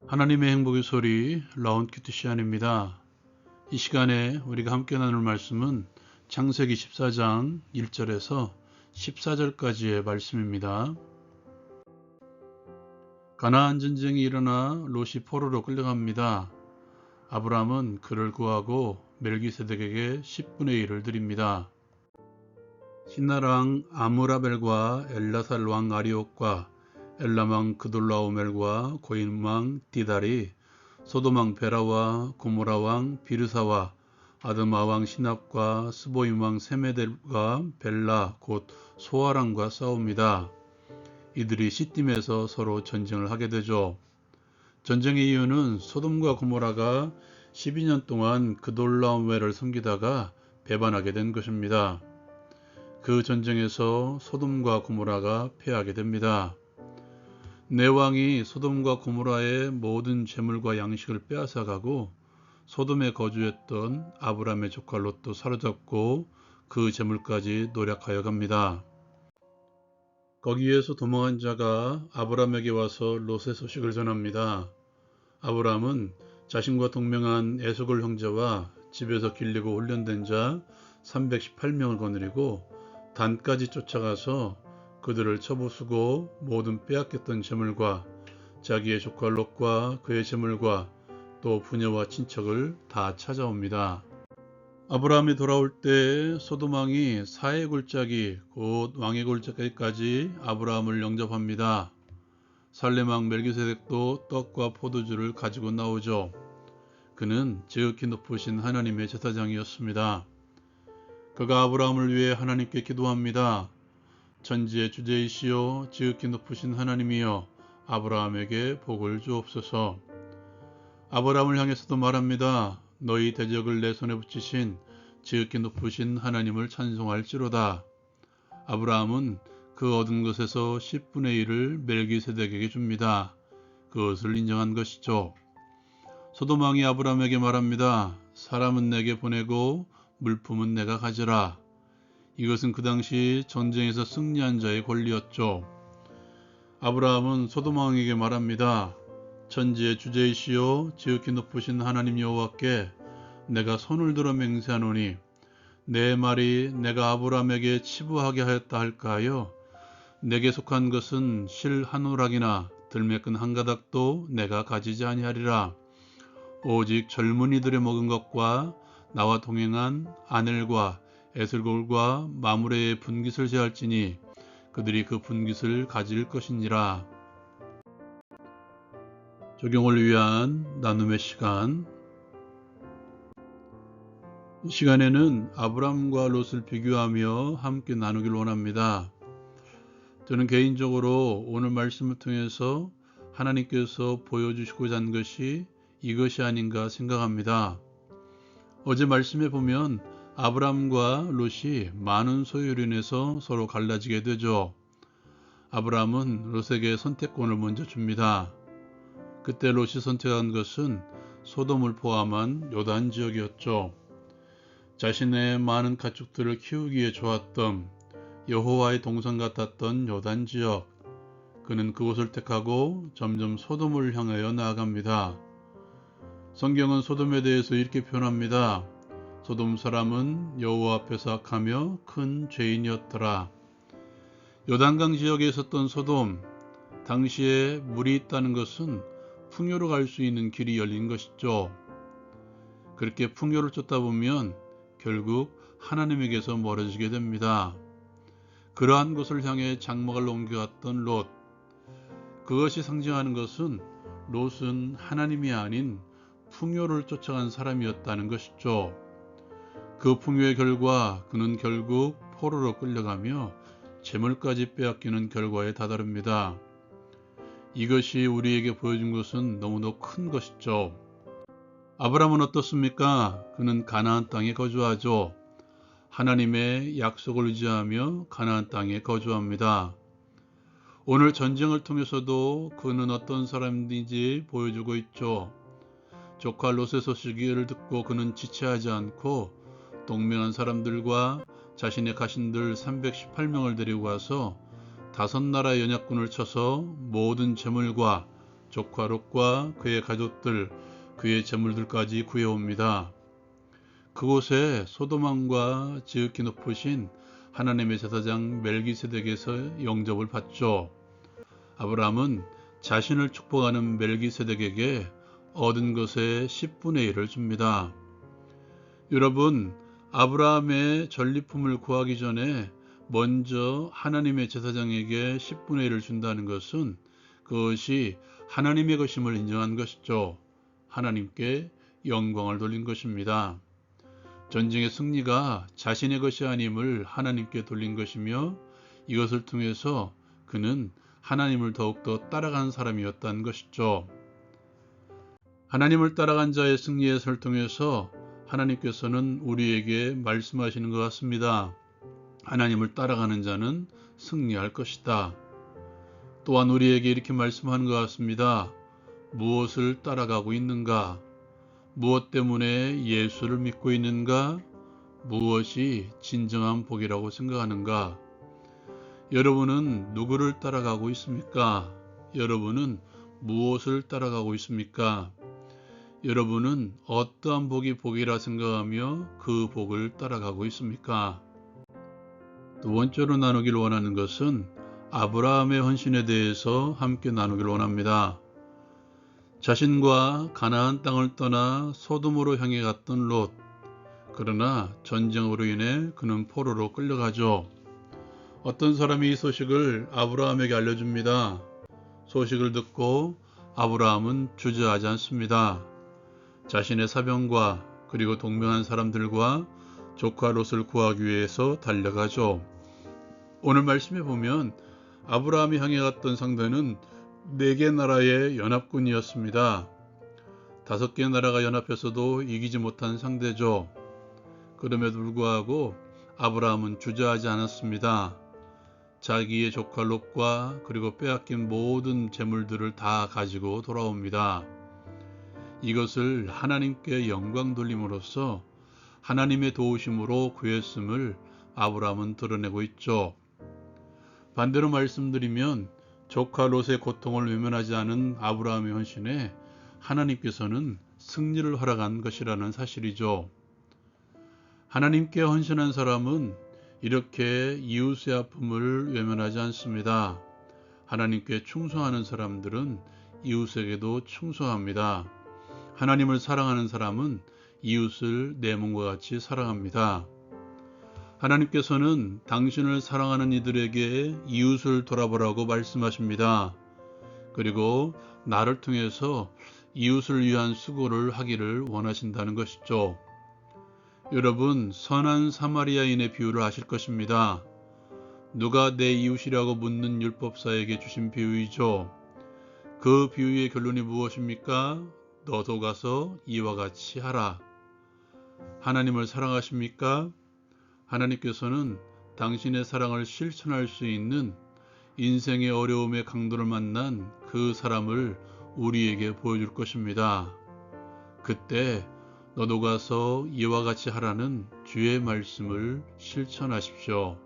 하나님의 행복의 소리 라운키트 시안입니다. 이 시간에 우리가 함께 나눌 말씀은 창세기 14장 1절에서 14절까지의 말씀입니다. 가나안 전쟁이 일어나 롯이 포로로 끌려갑니다. 아브라함은 그를 구하고 멜기세덱에게 10분의 1을 드립니다. 신날 왕 아므라벨과 엘라살 왕 아리옥과 엘람 왕 그돌라오멜과 고임 왕 디달이 소돔 왕 베라와 고모라 왕 비르사와 아드마 왕 시납과 스보임 왕 세메델과 벨라 곧 소아랑과 싸웁니다. 이들이 시딤에서 서로 전쟁을 하게 되죠. 전쟁의 이유는 소돔과 고모라가 12년 동안 그돌라오멜을 섬기다가 배반하게 된 것입니다. 그 전쟁에서 소돔과 고모라가 패하게 됩니다. 네 왕이 소돔과 고모라의 모든 재물과 양식을 빼앗아가고 소돔에 거주했던 아브람의 조카 롯도 사로잡고 그 재물까지 노략하여 갑니다. 거기에서 도망한 자가 아브람에게 와서 롯의 소식을 전합니다. 아브람은 자신과 동명한 에스골 형제와 집에서 길리고 훈련된 자 318명을 거느리고 단까지 쫓아가서 그들을 쳐부수고 모든 빼앗겼던 재물과 자기의 조카 롯과 그의 재물과 또 부녀와 친척을 다 찾아옵니다. 아브라함이 돌아올 때 소돔 왕이 사해 골짜기 곧 왕의 골짜기까지 아브라함을 영접합니다. 살렘 왕 멜기세덱도 떡과 포도주를 가지고 나오죠. 그는 지극히 높으신 하나님의 제사장이었습니다. 그가 아브라함을 위해 하나님께 기도합니다. 천지의 주제이시여 지극히 높으신 하나님이여 아브라함에게 복을 주옵소서. 아브라함을 향해서도 말합니다. 너희 대적을 내 손에 붙이신 지극히 높으신 하나님을 찬송할지로다. 아브라함은 그 얻은 것에서 10분의 1을 멜기세덱에게 줍니다. 그것을 인정한 것이죠. 소돔 왕이 아브라함에게 말합니다. 사람은 내게 보내고 물품은 내가 가져라. 이것은 그 당시 전쟁에서 승리한 자의 권리였죠. 아브라함은 소돔 왕에게 말합니다. 천지의 주제이시여 지극히 높으신 하나님 여호와께 내가 손을 들어 맹세하노니 내 말이 내가 아브라함에게 치부하게 하였다 할까하여 내게 속한 것은 실 한 오락이나 들매끈 한 가닥도 내가 가지지 아니하리라. 오직 젊은이들의 먹은 것과 나와 동행한 아넬과 에슬골과 마므레의 분깃을 제할지니 그들이 그 분깃을 가질 것이니라. 적용을 위한 나눔의 시간. 이 시간에는 아브람과 롯을 비교하며 함께 나누길 원합니다. 저는 개인적으로 오늘 말씀을 통해서 하나님께서 보여주시고자 한 것이 이것이 아닌가 생각합니다. 어제 말씀에 보면 아브람과 롯이 많은 소유로 인해서 서로 갈라지게 되죠. 아브람은 롯에게 선택권을 먼저 줍니다. 그때 롯이 선택한 것은 소돔을 포함한 요단 지역이었죠. 자신의 많은 가축들을 키우기에 좋았던 여호와의 동산 같았던 요단 지역. 그는 그곳을 택하고 점점 소돔을 향하여 나아갑니다. 성경은 소돔에 대해서 이렇게 표현합니다. 소돔 사람은 여호와 앞에서 악하며 큰 죄인이었더라. 요단강 지역에 있었던 소돔, 당시에 물이 있다는 것은 풍요로 갈 수 있는 길이 열린 것이죠. 그렇게 풍요를 쫓다 보면 결국 하나님에게서 멀어지게 됩니다. 그러한 곳을 향해 장막을 옮겨갔던 롯, 그것이 상징하는 것은 롯은 하나님이 아닌 풍요를 쫓아간 사람이었다는 것이죠. 그 풍요의 결과 그는 결국 포로로 끌려가며 재물까지 빼앗기는 결과에 다다릅니다. 이것이 우리에게 보여준 것은 너무도 큰 것이죠. 아브람은 어떻습니까? 그는 가나안 땅에 거주하죠. 하나님의 약속을 의지하며 가나안 땅에 거주합니다. 오늘 전쟁을 통해서도 그는 어떤 사람인지 보여주고 있죠. 조카 롯의 소식을 듣고 그는 지체하지 않고 동맹한 사람들과 자신의 가신들 318명을 데리고 와서 5나라의 연합군을 쳐서 모든 재물과 조카 롯과 그의 가족들, 그의 재물들까지 구해옵니다. 그곳에 소돔왕과 지극히 높으신 하나님의 제사장 멜기세덱에서 영접을 받죠. 아브라함은 자신을 축복하는 멜기세덱에게 얻은 것의 10분의 1을 줍니다. 여러분, 아브라함의 전리품을 구하기 전에 먼저 하나님의 제사장에게 10분의 1을 준다는 것은 그것이 하나님의 것임을 인정한 것이죠. 하나님께 영광을 돌린 것입니다. 전쟁의 승리가 자신의 것이 아님을 하나님께 돌린 것이며 이것을 통해서 그는 하나님을 더욱더 따라간 사람이었다는 것이죠. 하나님을 따라간 자의 승리의 설통해서 하나님께서는 우리에게 말씀하시는 것 같습니다. 하나님을 따라가는 자는 승리할 것이다. 또한 우리에게 이렇게 말씀하는 것 같습니다. 무엇을 따라가고 있는가? 무엇 때문에 예수를 믿고 있는가? 무엇이 진정한 복이라고 생각하는가? 여러분은 누구를 따라가고 있습니까? 여러분은 무엇을 따라가고 있습니까? 여러분은 어떠한 복이 복이라 생각하며 그 복을 따라가고 있습니까? 두 번째로 나누길 원하는 것은 아브라함의 헌신에 대해서 함께 나누길 원합니다. 자신과 가나안 땅을 떠나 소돔으로 향해 갔던 롯. 그러나 전쟁으로 인해 그는 포로로 끌려가죠. 어떤 사람이 이 소식을 아브라함에게 알려줍니다. 소식을 듣고 아브라함은 주저하지 않습니다. 자신의 사병과 그리고 동명한 사람들과 조카 롯을 구하기 위해서 달려가죠. 오늘 말씀에 보면 아브라함이 향해 갔던 상대는 4개 나라의 연합군이었습니다. 5개 나라가 연합해서도 이기지 못한 상대죠. 그럼에도 불구하고 아브라함은 주저하지 않았습니다. 자기의 조카 롯과 그리고 빼앗긴 모든 재물들을 다 가지고 돌아옵니다. 이것을 하나님께 영광 돌림으로써 하나님의 도우심으로 구했음을 아브라함은 드러내고 있죠. 반대로 말씀드리면 조카 롯의 고통을 외면하지 않은 아브라함의 헌신에 하나님께서는 승리를 허락한 것이라는 사실이죠. 하나님께 헌신한 사람은 이렇게 이웃의 아픔을 외면하지 않습니다. 하나님께 충성하는 사람들은 이웃에게도 충성합니다. 하나님을 사랑하는 사람은 이웃을 내 몸과 같이 사랑합니다. 하나님께서는 당신을 사랑하는 이들에게 이웃을 돌아보라고 말씀하십니다. 그리고 나를 통해서 이웃을 위한 수고를 하기를 원하신다는 것이죠. 여러분, 선한 사마리아인의 비유를 아실 것입니다. 누가 내 이웃이라고 묻는 율법사에게 주신 비유이죠. 그 비유의 결론이 무엇입니까? 너도 가서 이와 같이 하라. 하나님을 사랑하십니까? 하나님께서는 당신의 사랑을 실천할 수 있는 인생의 어려움의 강도를 만난 그 사람을 우리에게 보여줄 것입니다. 그때 너도 가서 이와 같이 하라는 주의 말씀을 실천하십시오.